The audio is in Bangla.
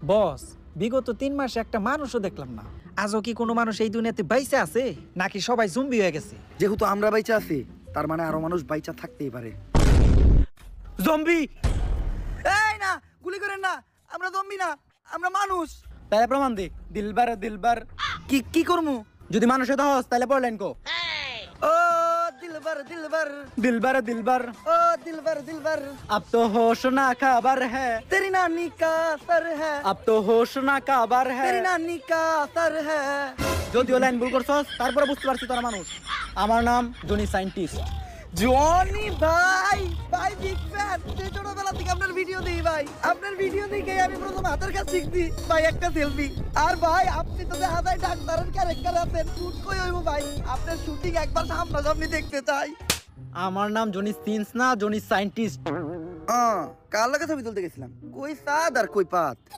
বস, বিগত 3 মাসে একটা মানুষও দেখলাম না। আজও কি কোনো মানুষ এই দুনিয়াতে বাইচে আছে, নাকি সবাই জম্বি হয়ে গেছে? যেহেতু আমরা বাইচা আছি, তার মানে আরো মানুষ বাইচা থাকতেই পারে। জম্বি? এই না, গুলি করেন না, আমরা জম্বি না, আমরা মানুষ। তাহলে প্রমাণ দে। দিলবার দিলবার। কি করমু? যদি মানুষ হতে হস তাহলে পড়লেন কো। ও দিলবার দিলবার, দিলবার দিলবার। ও দিলবার দিলবার, अब तो होश ना खबर है, तेरी नानी का सर है, अब तो होश ना खबर है। तेरी नानी का सर है। যদিও লাইন ভুল করছস তারপরে বুঝতে পারছি তোরা মানুষ। আমার নাম জনি সায়েন্টিস্ট। জনি ভাই, ভাই বিগ ফ্যান। সেই ছোটবেলা থেকে আপনার ভিডিও দিই ভাই, আপনার ভিডিও দেখে আমি প্রথম হাতের কাজ শিখছি ভাই, একটা সেলফি। আর ভাই আপনি তো দেখা যায় ডাক্তারের ক্যারেক্টার আছেন, শুট কই হইব ভাই, আপনার শুটিং একবার সামনাসামনি দেখতে চাই। আমার নাম জনি সিন্স না, জনি সায়েন্টিস্ট। কার লাগে ছবি তুলতে গেছিলাম, কই সাদ আর কই পাত।